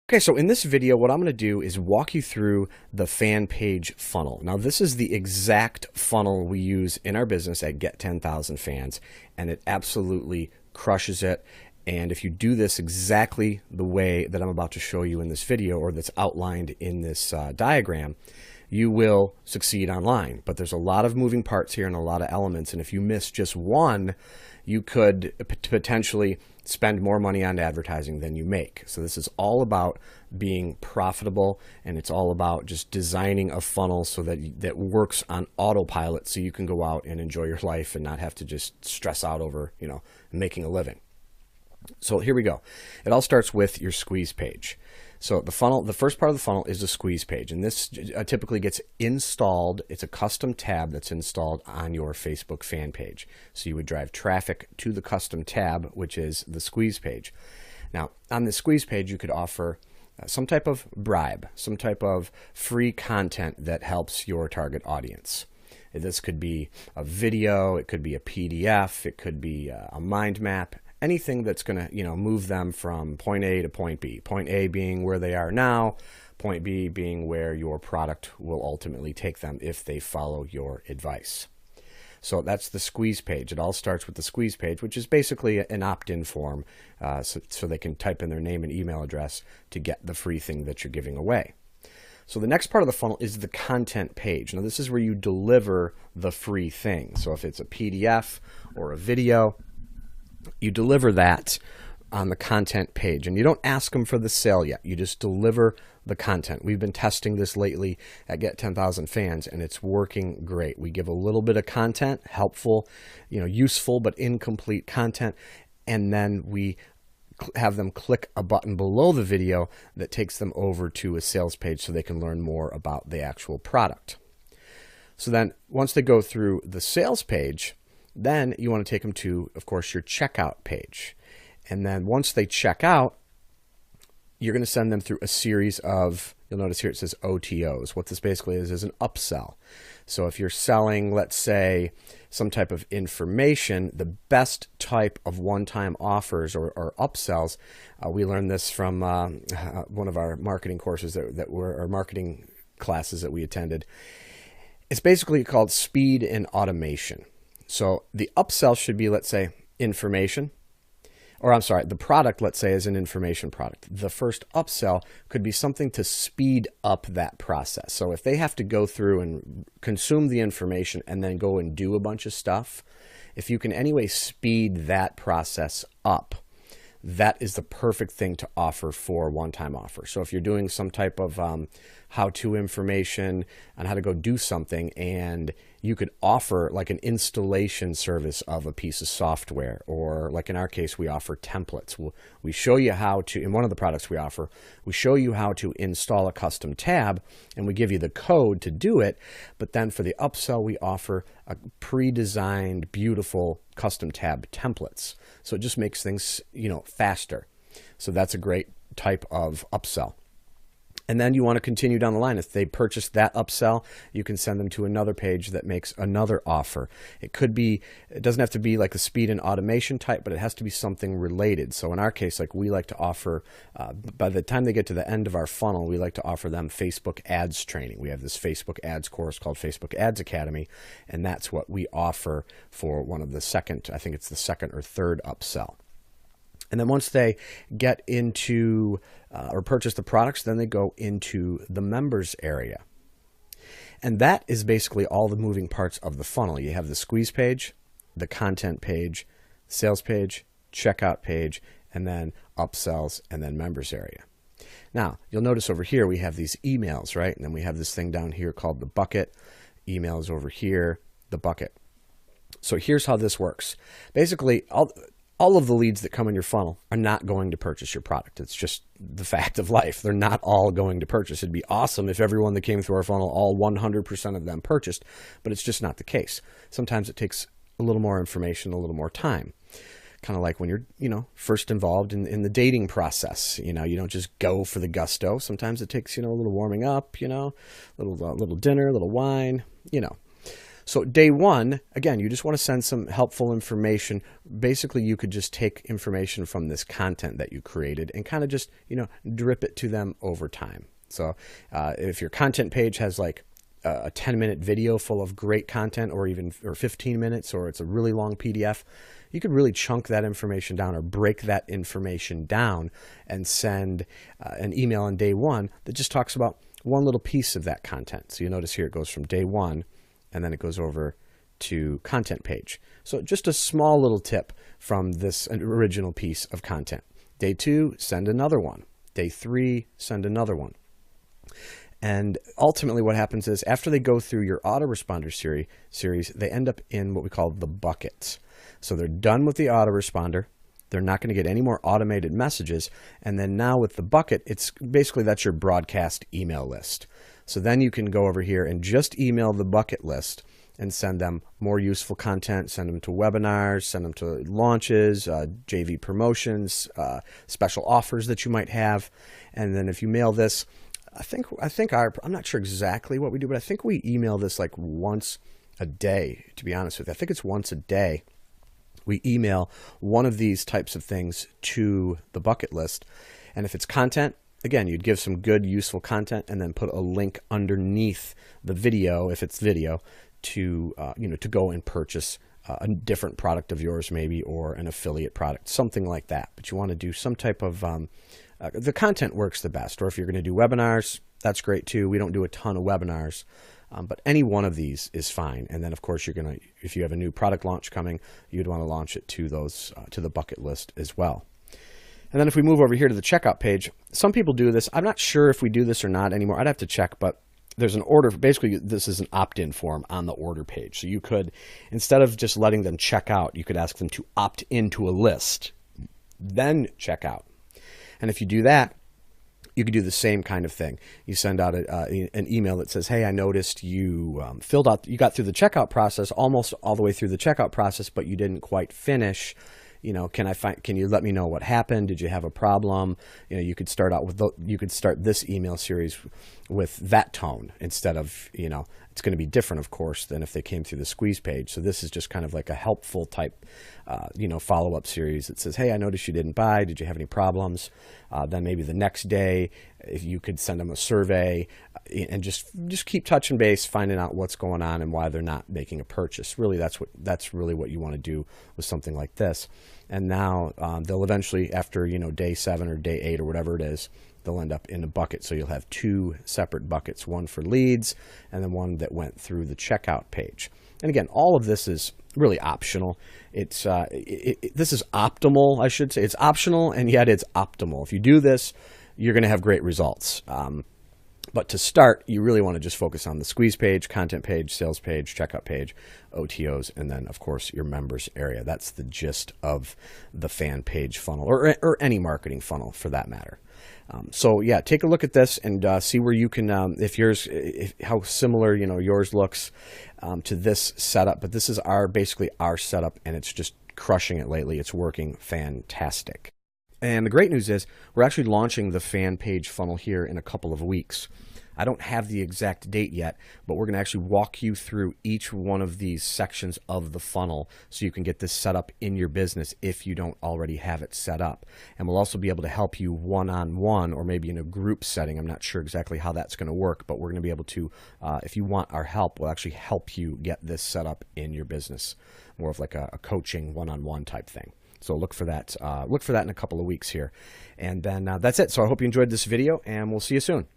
Okay, so in this video, what I'm going to do is walk you through the fan page funnel. Now, this is the exact funnel we use in our business at Get 10,000 Fans, and it absolutely crushes it. And if you do this exactly the way that I'm about to show you in this video, or that's outlined in this diagram, you will succeed online. But there's a lot of moving parts here and a lot of elements, and if you miss just one, you could potentially spend more money on advertising than you make. So this is all about being profitable, and it's all about just designing a funnel so that works on autopilot, so you can go out and enjoy your life and not have to just stress out over, making a living. So here we go. It all starts with your squeeze page. So the funnel, the first part of the funnel is the squeeze page, and this typically gets installed. It's a custom tab that's installed on your Facebook fan page. So you would drive traffic to the custom tab, which is the squeeze page. Now, on the squeeze page, you could offer some type of bribe, some type of free content that helps your target audience. This could be a video, it could be a PDF, it could be a mind map. Anything that's going to, move them from point A to point B. Point A being where they are now, point B being where your product will ultimately take them if they follow your advice. So that's the squeeze page. It all starts with the squeeze page, which is basically an opt-in form, so they can type in their name and email address to get the free thing that you're giving away. So the next part of the funnel is the content page. Now, this is where you deliver the free thing. So if it's a PDF or a video, you deliver that on the content page, and you don't ask them for the sale yet. You just deliver the content. We've been testing this lately at Get 10,000 Fans, and it's working great. We give a little bit of content, helpful, useful but incomplete content, and then we have them click a button below the video that takes them over to a sales page so they can learn more about the actual product. So then once they go through the sales page, then you want to take them to, of course, your checkout page. And then once they check out, you're going to send them through a series of, you'll notice here it says OTOs. What this basically is an upsell. So if you're selling, let's say, some type of information, the best type of one-time offers or upsells, we learned this from one of our marketing courses that were our marketing classes that we attended. It's basically called speed and automation. So the upsell should be, let's say, information, or I'm sorry, the product, let's say, is an information product. The first upsell could be something to speed up that process. So if they have to go through and consume the information and then go and do a bunch of stuff, if you can anyway speed that process up, that is the perfect thing to offer for a one-time offer. So if you're doing some type of how-to information on how to go do something, and you could offer like an installation service of a piece of software, or like in our case, we offer templates. We show you how to, in one of the products we offer, we show you how to install a custom tab, and we give you the code to do it. But then for the upsell, we offer a pre-designed, beautiful custom tab templates. So it just makes things, faster. So that's a great type of upsell. And then you want to continue down the line. If they purchase that upsell, you can send them to another page that makes another offer. It doesn't have to be like a speed and automation type, but it has to be something related. So in our case, like we like to offer, by the time they get to the end of our funnel, we like to offer them Facebook ads training. We have this Facebook ads course called Facebook Ads Academy, and that's what we offer for one of the second, I think it's the second or third upsell. And then once they get into or purchase the products, then they go into the members area. And that is basically all the moving parts of the funnel. You have the squeeze page, the content page, sales page, checkout page, and then upsells, and then members area. Now, you'll notice over here we have these emails, right? And then we have this thing down here called the bucket. Emails over here, the bucket. So here's how this works. Basically, all of the leads that come in your funnel are not going to purchase your product. It's just the fact of life. They're not all going to purchase. It'd be awesome if everyone that came through our funnel, all 100% of them purchased, but it's just not the case. Sometimes it takes a little more information, a little more time. Kind of like when you're, first involved in the dating process. You don't just go for the gusto. Sometimes it takes, a little warming up, little dinner, a little wine, So day one, again, you just want to send some helpful information. Basically, you could just take information from this content that you created and kind of just, drip it to them over time. So if your content page has like a 10-minute video full of great content, or 15 minutes, or it's a really long PDF, you could really chunk that information down or break that information down and send an email on day one that just talks about one little piece of that content. So you notice here it goes from day one, and then it goes over to content page. So just a small little tip from this original piece of content. Day two, send another one. Day three, send another one. And ultimately what happens is after they go through your autoresponder series, they end up in what we call the buckets. So they're done with the autoresponder. They're not going to get any more automated messages. And then now with the bucket, it's basically that's your broadcast email list. So then you can go over here and just email the bucket list and send them more useful content, send them to webinars, send them to launches, JV promotions, special offers that you might have. And then if you mail this, I'm not sure exactly what we do, but I think we email this like once a day, to be honest with you. I think it's once a day. We email one of these types of things to the bucket list. And if it's content, again, you'd give some good, useful content and then put a link underneath the video, if it's video, to go and purchase a different product of yours maybe, or an affiliate product, something like that. But you want to do some type of, the content works the best. Or if you're going to do webinars, that's great too. We don't do a ton of webinars. But any one of these is fine. And then, of course, if you have a new product launch coming, you'd want to launch it to to the bucket list as well. And then if we move over here to the checkout page, some people do this. I'm not sure if we do this or not anymore. I'd have to check, but there's an order. Basically, this is an opt-in form on the order page. So you could, instead of just letting them check out, you could ask them to opt into a list, then check out. And if you do that, you could do the same kind of thing. You send out an email that says, hey, I noticed you you got through the checkout process, almost all the way through the checkout process, but you didn't quite finish. Can you let me know what happened? Did you have a problem? You could start out with you could start this email series with that tone instead of, it's going to be different, of course, than if they came through the squeeze page. So this is just kind of like a helpful type, follow-up series that says, hey, I noticed you didn't buy. Did you have any problems? Then maybe the next day, if you could send them a survey and just keep touching base, finding out what's going on and why they're not making a purchase. Really, that's really what you want to do with something like this. And now they'll eventually, after day 7 or day 8 or whatever it is, they'll end up in a bucket. So you'll have 2 separate buckets, one for leads and then one that went through the checkout page. And again, all of this is really optional. This is optimal, I should say. It's optional, and yet it's optimal. If you do this, you're going to have great results. But to start, you really want to just focus on the squeeze page, content page, sales page, checkout page, OTOs, and then, of course, your members area. That's the gist of the fan page funnel, or any marketing funnel for that matter. So yeah, take a look at this and see where you can, how similar yours looks to this setup. But this is basically our setup, and it's just crushing it lately. It's working fantastic. And the great news is we're actually launching the fan page funnel here in a couple of weeks. I don't have the exact date yet, but we're going to actually walk you through each one of these sections of the funnel so you can get this set up in your business if you don't already have it set up. And we'll also be able to help you one-on-one or maybe in a group setting. I'm not sure exactly how that's going to work, but we're going to be able to, if you want our help, we'll actually help you get this set up in your business. More of like a coaching one-on-one type thing. So look for that. Look for that in a couple of weeks here. And then that's it. So I hope you enjoyed this video, and we'll see you soon.